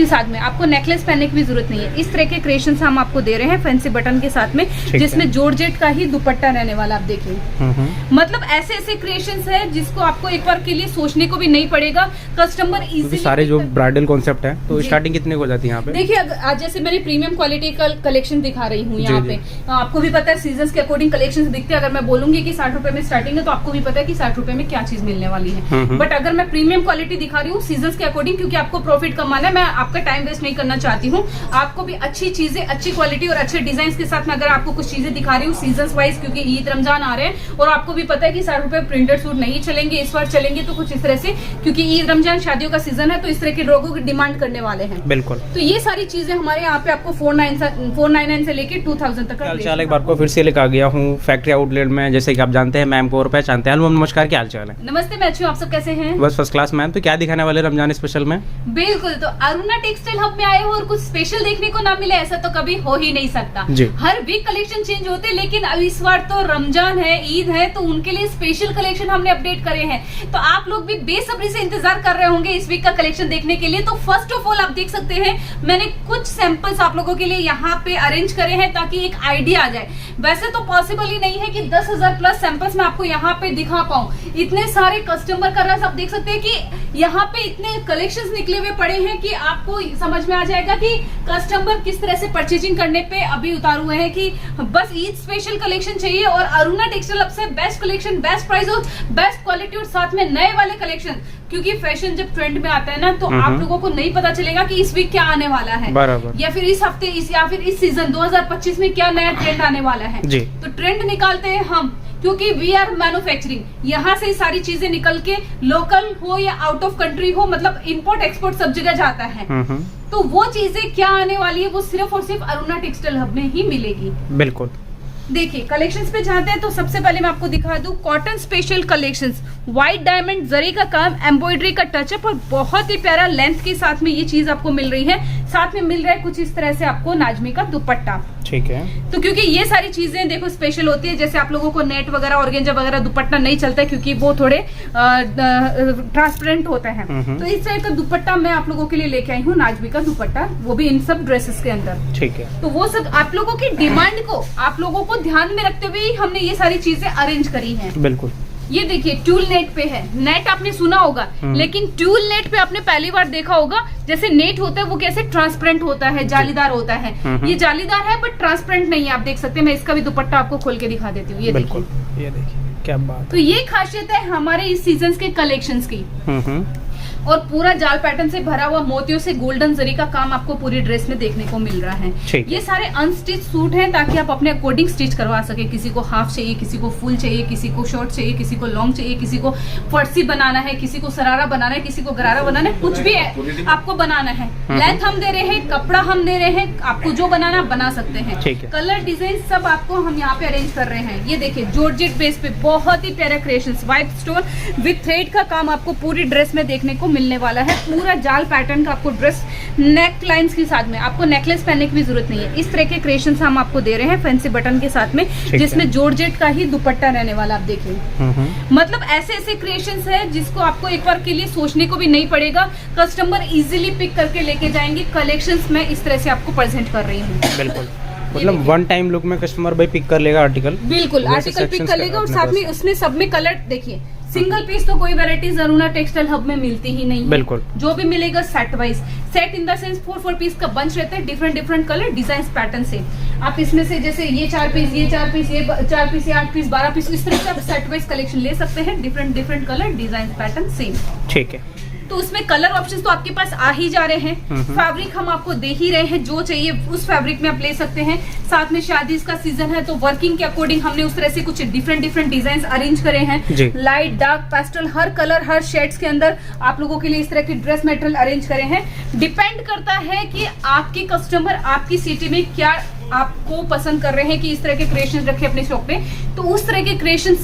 के साथ में आपको नेकलेस पहनने की भी जरूरत नहीं है। इस तरह के क्रिएशंस हम आपको दे रहे हैं फैंसी बटन के साथ में, जिसमें जॉर्जेट का ही दुपट्टा रहने वाला। आप देखिए मतलब ऐसे ऐसे क्रिएशंस है जिसको आपको एक बार के लिए सोचने को भी नहीं पड़ेगा। कस्टमर इजीली सारे जो ब्राइडल कॉन्सेप्ट है तो स्टार्टिंग कितने हो जाती है यहाँ पे? देखिए आज जैसे मैंने प्रीमियम क्वालिटी का कलेक्शन दिखा रही हूँ यहाँ पे, आपको भी पता है सीजन के अकॉर्डिंग कलेक्शन दिखते हैं। अगर मैं बोलूंगी कि 60 रुपए में स्टार्टिंग है तो आपको भी पता है कि 60 रुपए में क्या चीज मिलने वाली है। बट अगर मैं प्रीमियम क्वालिटी दिखा रही हूँ सीजन के अकॉर्डिंग, क्योंकि आपको प्रॉफिट कमाना है, मैं आपका टाइम वेस्ट नहीं करना चाहती हूँ। आपको भी अच्छी चीजें, अच्छी क्वालिटी और अच्छे डिजाइन के साथ में अगर आपको कुछ चीजें दिखा रही हूँ सीजन वाइज, क्योंकि ईद रमजान आ रहे हैं और आपको भी पता है कि 60 रुपए प्रिंटेड सूट नहीं चलेंगे इस बार, चलेंगे तो कुछ इस तरह से, क्योंकि ईद रमजान शादियों का सीजन है तो इस तरह के लोगों की डिमांड करने वाले हैं। बिल्कुल। तो ये सारी चीजें हमारे यहाँ पे आपको 499 से लेके 2000 तक। हाल एक बार को फिर से लेकर आ गया हूँ फैक्ट्री आउटलेट में, जैसे कि आप जानते हैं मैम को और पहचानते हैं। नमस्कार, क्या हाल चाल है? नमस्ते, मैं अच्छी हूँ, आप सब कैसे हैं? बस फर्स्ट क्लास मैम। तो क्या दिखाने वाले रमजान स्पेशल में? बिल्कुल, तो अरुणा टेक्सटाइल हब में आए हो और कुछ स्पेशल देखने को ना मिले ऐसा तो कभी हो ही नहीं सकता। हर वीक कलेक्शन चेंज होते, लेकिन अब इस बार तो रमजान है, ईद है, तो उनके लिए स्पेशल कलेक्शन हमने अपडेट करे हैं। तो आप लोग भी बेसब्री से इंतजार कर रहे होंगे इस वीक का कलेक्शन देखने के लिए। तो फर्स्ट ऑफ ऑल आप देख सकते हैं मैंने कुछ सैंपल्स आप लोगों के लिए यहाँ पे अरेंज करे हैं ताकि एक आइडिया आ जाए। वैसे तो पॉसिबल ही नहीं है कि 10,000 प्लस सैंपल्स मैं आपको यहाँ पे दिखा पाऊं। इतने सारे कस्टमर का रस, आप देख सकते हैं कि यहाँ पे इतने कलेक्शंस निकले हुए पड़े हैं कि आपको समझ में आ जाएगा कि कस्टमर किस तरह से परचेजिंग करने पे अभी उतार हुए हैं कि बस ईद स्पेशल कलेक्शन चाहिए। और अरुणा टेक्सटाइल अब से बेस्ट कलेक्शन, बेस्ट प्राइस और बेस्ट क्वालिटी और साथ में नए वाले कलेक्शन, क्योंकि फैशन जब ट्रेंड में आता है ना तो आप लोगों को नहीं पता चलेगा कि इस वीक क्या आने वाला है, या फिर इस हफ्ते या फिर इस सीजन 2025 में क्या नया ट्रेंड आने वाला है। तो ट्रेंड निकालते हैं हम, क्योंकि वी आर मैन्युफैक्चरिंग। यहाँ से सारी चीजें निकल के लोकल हो या आउट ऑफ कंट्री हो, मतलब इंपोर्ट एक्सपोर्ट सब जगह जाता है। तो वो चीजें क्या आने वाली है वो सिर्फ और सिर्फ अरुणा टेक्सटाइल हब में ही मिलेगी। बिल्कुल। देखिए कलेक्शंस पे जाते हैं तो सबसे पहले मैं आपको दिखा दूं cotton special collections, white diamond zari का काम, एम्ब्रॉयडरी का टचअप और बहुत ही प्यारा लेंथ के साथ में ये चीज आपको मिल रही है। साथ में मिल रहा है कुछ इस तरह से आपको नाजमी का दुपट्टा। ठीक है। तो क्योंकि ये सारी चीजें देखो स्पेशल होती है, जैसे आप लोगों को नेट वगैरह ऑर्गेंजा वगैरह दुपट्टा नहीं चलता है क्योंकि वो थोड़े ट्रांसपेरेंट होते हैं। तो इस तरह का दुपट्टा मैं आप लोगों के लिए लेके आई हूँ, नाजमी का दुपट्टा, वो भी इन सब ड्रेसेस के अंदर। ठीक है। तो वो सब आप लोगों की डिमांड को, आप लोगों को ध्यान में रखते हुए हमने ये सारी चीजें अरेंज करी है। बिल्कुल। ये देखिए ट्यूल नेट पे है, नेट आपने सुना होगा लेकिन ट्यूल नेट पे आपने पहली बार देखा होगा। जैसे नेट होता है वो कैसे ट्रांसपेरेंट होता है, जालीदार होता है, ये जालीदार है बट ट्रांसपेरेंट नहीं है। आप देख सकते हैं, मैं इसका भी दुपट्टा आपको खोल के दिखा देती हूँ। ये देखिए, ये देखिए क्या बात। तो ये खासियत है हमारे इस सीजन के कलेक्शंस की। और पूरा जाल पैटर्न से भरा हुआ मोतियों से गोल्डन जरी का काम आपको पूरी ड्रेस में देखने को मिल रहा है। ये सारे अनस्टिच सूट हैं ताकि आप अपने अकॉर्डिंग स्टिच करवा सके। किसी को हाफ चाहिए, किसी को फुल चाहिए, किसी को शॉर्ट चाहिए, किसी को लॉन्ग चाहिए, किसी को फर्सी बनाना है, किसी को सरारा बनाना है, किसी को गरारा बनाना है, कुछ भी है आपको बनाना है। लेंथ हम दे रहे हैं, कपड़ा हम दे रहे हैं, आपको जो बनाना बना सकते हैं। कलर डिजाइन सब आपको हम यहाँ पे अरेंज कर रहे हैं। ये देखिए जॉर्जेट बेस पे बहुत ही प्यारा creations, white stone with thread का काम आपको पूरी ड्रेस में देखने को मिलने वाला है। पूरा जाल पैटर्न का आपको ड्रेस, नेक लाइंस के साथ में आपको नेकलेस पहनने की भी जरूरत नहीं है। इस तरह के क्रिएशंस हम आपको दे रहे हैं फैंसी बटन के साथ में, जिसमें जॉर्जेट का ही दुपट्टा रहने वाला। आप देखिए मतलब ऐसे ऐसे क्रिएशंस है जिसको आपको एक बार के लिए सोचने को भी नहीं पड़ेगा। कस्टमर इजीली पिक करके लेके जाएंगे। कलेक्शंस मैं इस तरह से आपको प्रेजेंट कर रही हूँ। बिल्कुल, मतलब वन टाइम लुक में कस्टमर भाई पिक कर लेगा आर्टिकल। बिल्कुल आर्टिकल पिक कर लेगा और साथ में उसमें सब में कलर देखिए। सिंगल पीस तो कोई वैरायटीज अरुणा टेक्सटाइल हब में मिलती ही नहीं है। बिल्कुल। जो भी मिलेगा set wise, set in the sense 4 piece का बंच रहता है, different different colour design pattern से। आप इसमें से जैसे ये 4 पीस, ये 4 पीस, ये 4 पीस, ये 8 पीस, 12 पीस, इस तरह से आप सेट वाइज कलेक्शन ले सकते हैं। Different different colour design pattern same. ठीक है। तो उसमें कलर ऑप्शंस तो आपके पास आ ही जा रहे हैं। फैब्रिक हम आपको दे ही रहे हैं, जो चाहिए उस फैब्रिक में आप ले सकते हैं। साथ में शादी का सीजन है तो वर्किंग के अकॉर्डिंग हमने उस तरह से कुछ डिफरेंट डिफरेंट डिजाइन अरेंज करे हैं। लाइट, डार्क, पेस्टल, हर कलर हर शेड्स के अंदर आप लोगों के लिए इस तरह के ड्रेस मटेरियल अरेंज करे हैं। डिपेंड करता है कि आपके कस्टमर आपकी सिटी में क्या आपको पसंद कर रहे हैं कि इस तरह के क्रिएशन रखे अपने शॉप पे, तो उस तरह के क्रिएशन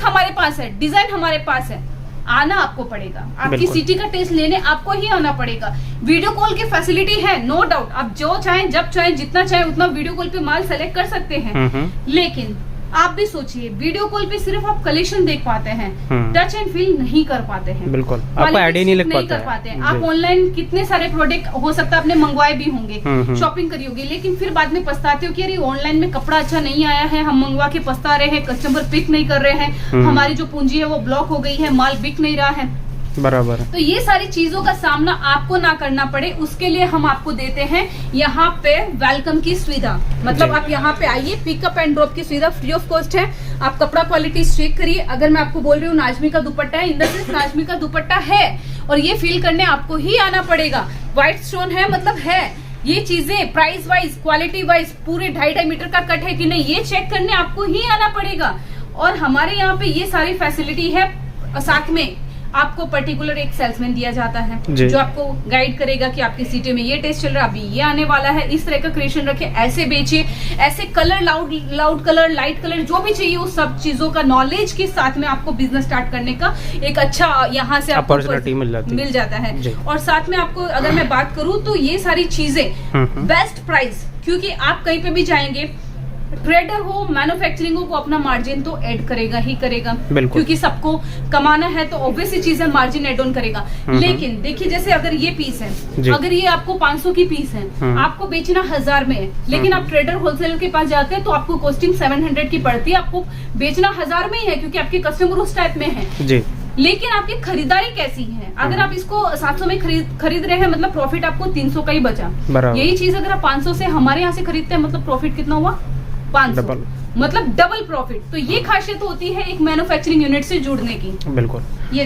हमारे पास है, डिजाइन हमारे पास है। आना आपको पड़ेगा, आपकी सिटी का टेस्ट लेने आपको ही आना पड़ेगा। वीडियो कॉल की फैसिलिटी है, नो डाउट। आप जो चाहें, जब चाहें, जितना चाहें उतना वीडियो कॉल पे माल सेलेक्ट कर सकते हैं। लेकिन आप भी सोचिए, वीडियो कॉल पे सिर्फ आप कलेक्शन देख पाते हैं, टच एंड फील नहीं कर पाते हैं, बिल्कुल आपको आइडिया नहीं लग पाते हैं। आप ऑनलाइन कितने सारे प्रोडक्ट हो सकता है आपने मंगवाए भी होंगे, शॉपिंग करी होगी, लेकिन फिर बाद में पछताते हो कि अरे ऑनलाइन में कपड़ा अच्छा नहीं आया है, हम मंगवा के पछता रहे हैं, कस्टमर पिक नहीं कर रहे हैं, हमारी जो पूंजी है वो ब्लॉक हो गई है, माल बिक नहीं रहा है। बराबर। तो ये सारी चीजों का सामना आपको ना करना पड़े, उसके लिए हम आपको देते हैं यहाँ पे वेलकम की सुविधा। मतलब आप यहाँ पे आइए, पिकअप एंड ड्रॉप की सुविधा फ्री ऑफ कॉस्ट है। आप कपड़ा क्वालिटी चेक करिए। अगर मैं आपको बोल रही हूँ नाजमी का दुपट्टा है, इन द सेंस नाजमी का दुपट्टा है, और ये फील करने आपको ही आना पड़ेगा। व्हाइट स्टोन है मतलब है, ये चीजें प्राइस वाइज, क्वालिटी वाइज पूरे 2.5 मीटर का कट है कि नहीं, ये चेक करने आपको ही आना पड़ेगा। और हमारे यहाँ पे ये सारी फैसिलिटी है। साथ में आपको पर्टिकुलर एक सेल्समैन दिया जाता है जो आपको गाइड करेगा कि आपकी सिटी में ये टेस्ट चल रहा है, अभी ये आने वाला है, इस तरह का क्रिएशन रखे, ऐसे बेचिए, ऐसे colour, loud colour, light colour, जो भी चाहिए उस सब चीजों का नॉलेज के साथ में आपको बिजनेस स्टार्ट करने का एक अच्छा यहाँ से अपॉर्चुनिटी मिल जाता है। और साथ में आपको अगर मैं बात करूँ तो ये सारी चीजें बेस्ट प्राइस, क्योंकि आप कहीं पे भी जाएंगे, ट्रेडर हो, मैन्युफैक्चरिंग हो, वो अपना मार्जिन तो ऐड करेगा ही करेगा, क्योंकि सबको कमाना है, तो ऑब्वियस चीज है, मार्जिन ऐड ऑन करेगा। लेकिन देखिए, जैसे अगर ये पीस है, अगर ये आपको 500 की पीस है, आपको बेचना 1000 में है, लेकिन आप ट्रेडर होलसेलर के पास जाते हैं तो आपको कॉस्टिंग 700 की पड़ती है, आपको बेचना 1000 में ही है, क्योंकि आपके कस्टमर उस टाइप में है। लेकिन आपकी खरीदारी कैसी है? अगर आप इसको 700 में खरीद रहे हैं, मतलब प्रॉफिट आपको 300 का ही बचा। यही चीज अगर आप 500 से हमारे यहाँ से खरीदते हैं, मतलब प्रॉफिट कितना हुआ? 500, मतलब डबल प्रॉफिट। तो ये खासियत होती है एक मैन्युफैक्चरिंग यूनिट से जुड़ने की। बिल्कुल।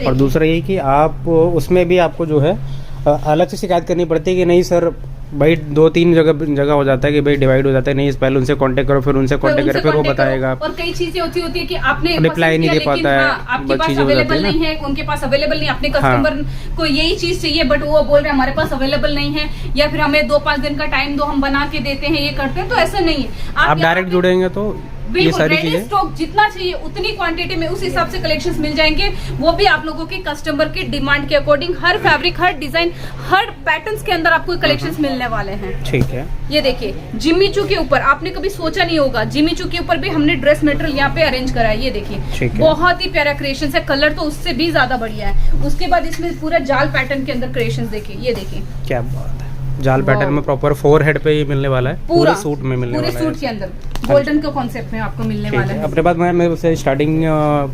और दूसरा ये कि आप उसमें भी आपको जो है अलग से शिकायत करनी पड़ती है कि नहीं सर भाई 2-3 जगह हो जाता है कि भाई डिवाइड हो जाता है, नहीं इस पहले उनसे कांटेक्ट करो, फिर उनसे कांटेक्ट करो, फिर वो बताएगा। और कई चीजें होती है कि आपने रिप्लाई नहीं दे पाता है, आपके पास अवेलेबल नहीं है, उनके पास अवेलेबल नहीं, अपने कस्टमर को यही चीज चाहिए बट वो बोल रहे हैं हमारे पास अवेलेबल नहीं है, या फिर हमें 2-5 दिन का टाइम दो, हम बना के देते हैं, ये करते हैं। तो ऐसा नहीं है, आप डायरेक्ट जुड़ेंगे तो ये सारी चीजें, स्टॉक जितना चाहिए उतनी क्वांटिटी में उस हिसाब से कलेक्शंस मिल जाएंगे, वो भी आप लोगों के कस्टमर की डिमांड के अकॉर्डिंग। हर फैब्रिक, हर डिजाइन, हर पैटर्न्स के अंदर आपको कलेक्शंस मिलने वाले हैं। ठीक है। ये देखिए, जिम्मी चू के ऊपर आपने कभी सोचा नहीं होगा, जिम्मी चू के ऊपर भी हमने ड्रेस मटेरियल यहाँ पे अरेंज करा है। ये देखिए, बहुत ही प्यारा क्रिएशन है, कलर तो उससे भी ज्यादा बढ़िया है। उसके बाद इसमें पूरा जाल पैटर्न के अंदर क्रिएशन देखिए, ये देखिए क्या बात है, जाल पैटर्न में प्रॉपर 4 हेड पे ही मिलने वाला है, पूरे सूट में मिलने वाला है, पूरे सूट के अंदर गोल्डन के कॉन्सेप्ट में आपको मिलने वाला है। अपने पास मैं उससे स्टार्टिंग,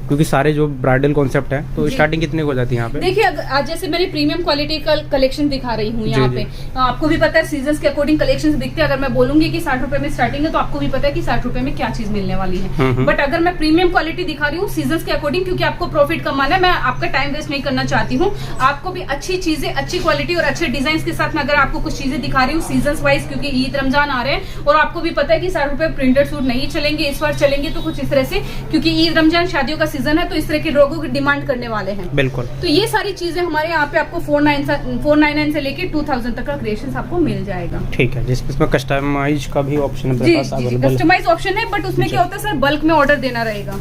क्योंकि सारे जो ब्राइडल कॉन्सेप्ट है, तो स्टार्टिंग कितने को जाती है यहाँ पे? देखिए, आज जैसे मैंने प्रीमियम क्वालिटी का कलेक्शन दिखा रही हूँ यहाँ पे, आपको भी पता है सीजन के अकॉर्डिंग कलेक्शन दिखते हैं। अगर मैं बोलूंगी कि 60 रुपए में स्टार्टिंग है, तो आपको भी पता है कि 60 रुपए में क्या चीज मिलने वाली है। बट अगर मैं प्रीमियम क्वालिटी दिखा रही हूँ सीजन के अकॉर्डिंग, क्योंकि आपको प्रॉफिट कमाना है, मैं आपका टाइम वेस्ट नहीं करना चाहती हूँ, आपको भी अच्छी चीजें, अच्छी क्वालिटी और अच्छे डिजाइन के साथ में अगर आपको कुछ चीजें दिखा रही हूँ सीजन वाइज, क्योंकि ईद रमजान आ रहे हैं और आपको भी पता है कि 60 रुपए प्रिंटेड सूट नहीं चलेंगे इस बार, चलेंगे तो कुछ इस तरह से, क्योंकि ईद रमजान शादियों का सीजन है, तो इस तरह के लोगों की डिमांड करने वाले हैं। बिल्कुल। तो ये सारी चीजें हमारे यहाँ पे आपको 499 से लेके 2000 तक का क्रिएशन आपको मिल जाएगा। ठीक है, जिसमें कस्टमाइज का भी ऑप्शन है, कस्टमाइज ऑप्शन है, बट उसमें क्या होता है सर, बल्क में ऑर्डर देना रहेगा,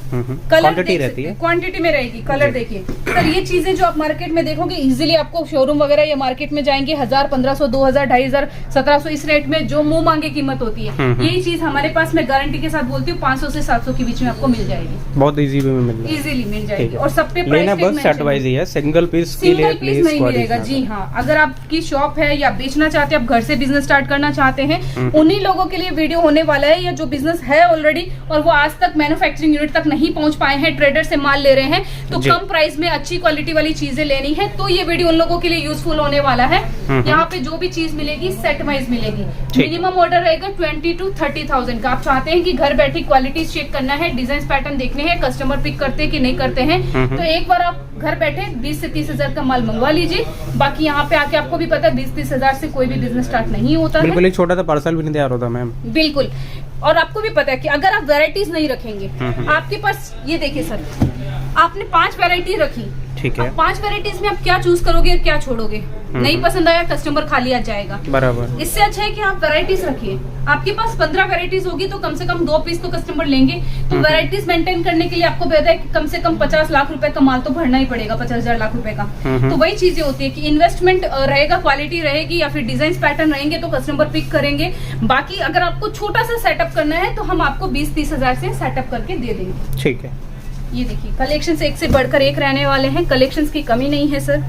कलर रहती है, क्वांटिटी में रहेगी। कलर देखिए सर, ये चीजें जो आप मार्केट में देखोगे इजिली आपको शोरूम वगैरह या मार्केट में जाएंगे 1000, 1500, 2000, 2500, 1700 इस रेट में जो मुंह मांगे कीमत होती है, यही चीज हमारे पास मैं गारंटी के साथ बोलती हूँ 500 से 700 के बीच में आपको मिल जाएगी, बहुत इजीली मिल जाएगी। और सब पे लेना बस सेट वाइज ही है, सिंगल पीस के लिए पीस नहीं मिलेगा। जी हाँ, अगर आपकी शॉप है या बेचना चाहते हैं, आप घर से बिजनेस स्टार्ट करना चाहते हैं, उन्हीं लोगों के लिए वीडियो होने वाला है, या जो बिजनेस है ऑलरेडी और वो आज तक मैन्युफैक्चरिंग यूनिट तक नहीं पहुंच पाए हैं, ट्रेडर से माल ले रहे हैं, तो कम प्राइस में अच्छी क्वालिटी वाली चीजें लेनी है, तो ये वीडियो उन लोगों के लिए यूजफुल होने वाला है। यहाँ पे जो भी चीज मिलेगी सेट वाइज मिलेगी, मिनिमम ऑर्डर रहेगा 20 to 30,000 का। आप चाहते हैं कि घर बैठे क्वालिटी चेक करना है, डिजाइन पैटर्न देखने हैं, कस्टमर पिक करते हैं कि नहीं करते हैं, तो एक बार आप घर बैठे 20 से 30 हजार का माल मंगवा लीजिए। बाकी यहाँ पे आके आपको भी पता है 20-30 हजार से कोई भी बिजनेस स्टार्ट नहीं होता। बिल्कुल, एक छोटा सा पार्सल भी नहीं तैयार होता मैम। बिल्कुल, और आपको भी पता है कि अगर आप वैरायटीज नहीं रखेंगे, आपके पास ये देखिए सर, आपने 5 वैरायटी रखी, ठीक है। अब 5 वेराइटीज में आप क्या चूज करोगे और क्या छोड़ोगे? नहीं पसंद आया कस्टमर खाली आ जाएगा। बराबर। इससे अच्छा है कि आप वैरायटीज रखिए। आपके पास 15 वैरायटीज होगी तो कम से कम 2 पीस तो कस्टमर लेंगे। तो वैरायटीज मेंटेन करने के लिए आपको बेहतर है कि कम से कम 50 लाख रुपए का माल तो भरना ही पड़ेगा, 50,000 लाख रुपए का। तो वही चीजें होती है कि इन्वेस्टमेंट रहेगा, क्वालिटी रहेगी, या फिर डिजाइन पैटर्न रहेंगे तो कस्टमर पिक करेंगे। बाकी अगर आपको छोटा सा सेटअप करना है तो हम आपको 20-30 हजार से सेटअप करके दे देंगे। ठीक है। ये देखिए कलेक्शंस एक से बढ़कर एक रहने वाले हैं। कलेक्शंस की कमी नहीं है सर,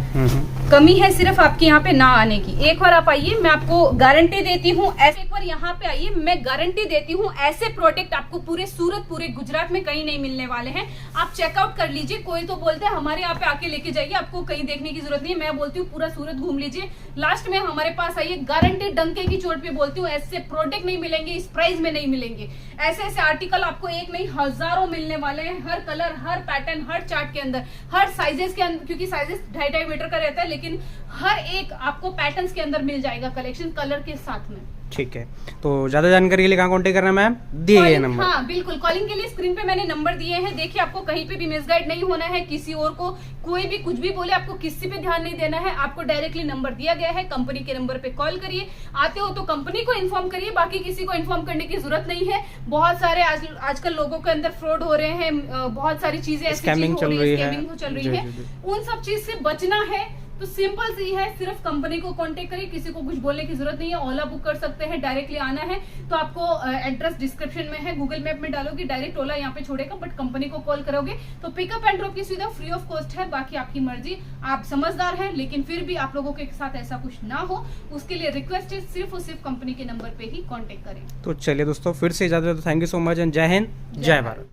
कमी है सिर्फ आपके यहाँ पे ना आने की। एक बार आप आइए, मैं आपको गारंटी देती हूँ, ऐसे एक बार यहाँ पे आइए, मैं गारंटी देती हूँ ऐसे प्रोडक्ट आपको पूरे सूरत पूरे गुजरात में कहीं नहीं मिलने वाले हैं। आप चेकआउट कर लीजिए। कोई तो बोलते हैं हमारे यहाँ पे आके लेके जाइए, आपको कहीं देखने की जरूरत नहीं है। मैं बोलती हूँ पूरा सूरत घूम लीजिए, लास्ट में हमारे पास आइए। गारंटी डंके की चोट पे बोलती हूँ, ऐसे प्रोडक्ट नहीं मिलेंगे, इस प्राइस में नहीं मिलेंगे। ऐसे ऐसे आर्टिकल आपको एक नहीं हजारों मिलने वाले हैं, हर कलर, हर पैटर्न, हर चार्ट के अंदर, हर साइजेस के अंदर, क्योंकि साइजेस 2.5 मीटर का रहता है, लेकिन हर एक आपको पैटर्न्स के अंदर मिल जाएगा कलेक्शन कलर के साथ में। ठीक है। तो ज्यादा जानकारी के लिए कहाँ कॉन्टेक्ट करना है मैम? दिए गए नंबर। हाँ बिल्कुल, कॉलिंग के लिए स्क्रीन पे मैंने नंबर दिए हैं। देखिए आपको कहीं पे भी मिसगाइड नहीं होना है, किसी और को कोई भी कुछ भी बोले आपको किसी पे ध्यान नहीं देना है। आपको डायरेक्टली नंबर दिया गया है, कंपनी के नंबर पे कॉल करिए। आते हो तो कंपनी को इन्फॉर्म करिए, बाकी किसी को इन्फॉर्म करने की जरूरत नहीं है। बहुत सारे आजकल लोगों के अंदर फ्रॉड हो रहे हैं, बहुत सारी चीजें ऐसी स्कैमिंग चल रही है। उन सब चीज से बचना है तो सिंपल सी है, सिर्फ कंपनी को कांटेक्ट करिए, किसी को कुछ बोलने की जरूरत नहीं है। ओला बुक कर सकते हैं, डायरेक्टली आना है तो आपको एड्रेस डिस्क्रिप्शन में है, गूगल मैप में डालोगे डायरेक्ट ओला यहाँ पे छोड़ेगा, बट कंपनी को कॉल करोगे तो पिकअप एंड ड्रॉप की सुविधा फ्री ऑफ कॉस्ट है। बाकी आपकी मर्जी, आप समझदार हैं, लेकिन फिर भी आप लोगों के साथ ऐसा कुछ ना हो उसके लिए रिक्वेस्ट है सिर्फ और सिर्फ कंपनी के नंबर पे ही कॉन्टेक्ट करें। तो चलिए दोस्तों, फिर से इजाजत, thank you so much and जय हिंद, जय भारत।